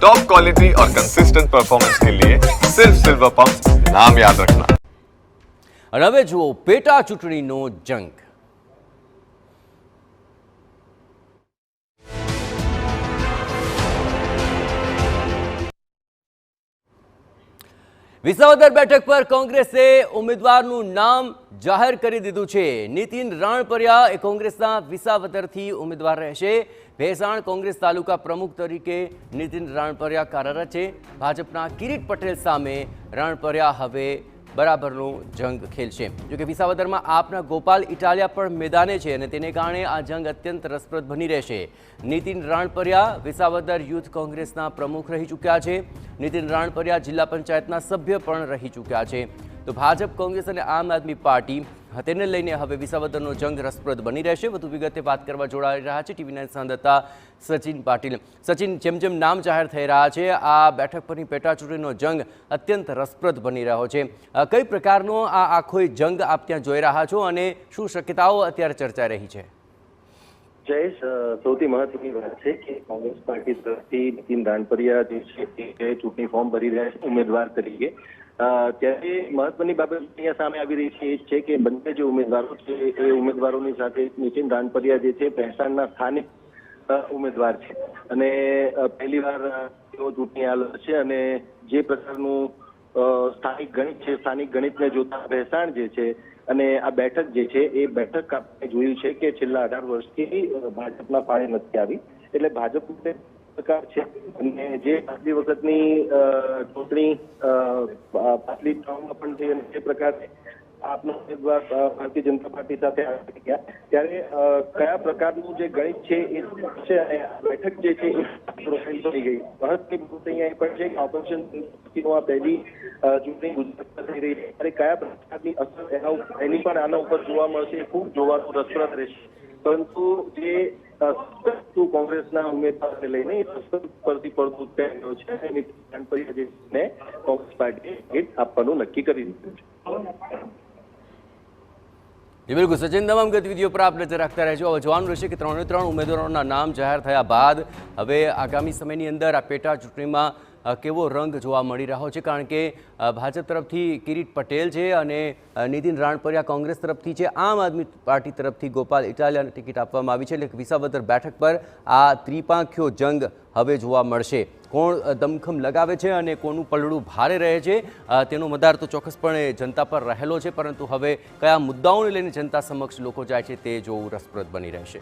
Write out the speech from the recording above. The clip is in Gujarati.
टॉप क्वालिटी और कंसिस्टेंट परफॉर्मेंस के लिए सिर्फ सिल्वर पंप नाम याद रखना। અને હવે જુઓ પેટા ચૂંટણીનો જંગ। વિસાવદર બેઠક પર કોંગ્રેસે ઉમેદવારનું નામ જાહેર કરી દીધું છે। નીતિન રાણપરિયા એ કોંગ્રેસના વિસાવદરથી ઉમેદવાર રહેશે। ભેસાણ કોંગ્રેસ તાલુકા પ્રમુખ તરીકે નીતિન રાણપરિયા કાર્યરત છે। ભાજપના કિરીટ પટેલ સામે રાણપરિયા હવે બરાબરનો જંગ ખેલશે। જો કે વિસાવદરમાં આપના ગોપાલ ઇટાલિયા પણ મેદાને છે અને તેને કારણે આ જંગ અત્યંત રસપ્રદ બની રહેશે। નીતિન રાણપરિયા વિસાવદર યુથ કોંગ્રેસના પ્રમુખ રહી ચૂક્યા છે। નીતિન રાણપરિયા જિલ્લા પંચાયતના સભ્ય પણ રહી ચૂક્યા છે। તો ભાજપ કોંગ્રેસ અને આમ આદમી પાર્ટી તેને લઈને હવે વિસાવદરનો જંગ રસપ્રદ બની રહેશે। વધુ વિગતે વાત કરવા જોડાઈ રહ્યા છે ટીવી 9 સંવાદદાતા સચિન પાટીલ। સચિન, જેમ જેમ નામ જાહેર થઈ રહ્યા છે આ બેઠક પરની પેટા ચૂંટણીનો જંગ અત્યંત રસપ્રદ બની રહ્યો છે। કઈ પ્રકારનો આ આખો જંગ આપ ત્યાં જોઈ રહ્યા છો અને શું શક્યતાઓ અત્યારે ચર્ચાઈ રહી છે? જયેશ, સૌથી મહત્વની વાત છે કે કોંગ્રેસ પાર્ટી તરફથી નીતિન રાણપરિયા જે છે તે ચૂંટણી ફોર્મ ભરી રહ્યા છે ઉમેદવાર તરીકે। ત્યારે મહત્વની બાબત અહીંયા સામે આવી રહી છે એ છે કે બંને જે ઉમેદવારો છે એ ઉમેદવારોની સાથે નીતિન રાણપરિયા જે છે ભેસાણના સ્થાનિક ઉમેદવાર છે અને પહેલીવાર તેઓ ચૂંટણી હાલ છે અને જે પ્રકારનું સ્થાનિક ગણિત છે સ્થાનિક ગણિતને જોતા ભેસાણ જે છે અને આ બેઠક જે છે એ બેઠક આપણે જોયું છે કે છેલ્લા 18 વર્ષથી ભાજપના ફાળે નથી આવી। એટલે ભાજપ સરકાર છે અને જે પાછલી વખતની ચૂંટણી પાછલી ટર્મમાં પણ થઈ અને જે પ્રકારે આપનો ઉમેદવાર ભારતીય જનતા પાર્ટી સાથે આવી ગયા ત્યારે કયા પ્રકારનું જે ગણિત છે એ છે અને બેઠક જે છે એ પ્રોફાઇલ થઈ ગઈ। મહત્વની બાબત અહીંયા એ પણ છે કે ઓપરેશન આ પહેલી ચૂંટણી ગુજરાતમાં થઈ રહી છે ત્યારે કયા પ્રકારની અસર એની પણ આના ઉપર જોવા મળશે એ ખૂબ જોવાનું રસપ્રદ રહેશે। પરંતુ જે કોંગ્રેસના ઉમેદવારને લઈને પરથી પડતું થયો છે નીતિન રાણપરિયાને કોંગ્રેસ પાર્ટીએ ટિકિટ આપવાનું નક્કી કરી દીધું છે। જી બિલકુલ સચિન, તમામ ગતિવિધિઓ પર આપ નજર રાખતા રહેજો। હવે જોવાનું રહેશે કે 3 ઉમેદવારોના નામ જાહેર થયા બાદ હવે આગામી સમયની અંદર આ પેટા ચૂંટણીમાં કેવો રંગ જોવા મળી રહ્યો છે। કારણ કે ભાજપ તરફથી કિરીટ પટેલ છે અને નીતિન રાણપરિયા કોંગ્રેસ તરફથી છે। આમ આદમી પાર્ટી તરફથી ગોપાલ ઇટાલિયાને ટિકિટ આપવામાં આવી છે। એટલે કે વિસાવદર બેઠક પર આ ત્રિપાંખ્યો જંગ હવે જોવા મળશે। કોણ દમખમ લગાવે છે અને કોનું પલડું ભારે રહે છે તેનો મદાર તો ચોક્કસપણે જનતા પર રહેલો છે, પરંતુ હવે કયા મુદ્દાઓને લઈને જનતા સમક્ષ લોકો જાય છે તે જોવું રસપ્રદ બની રહેશે।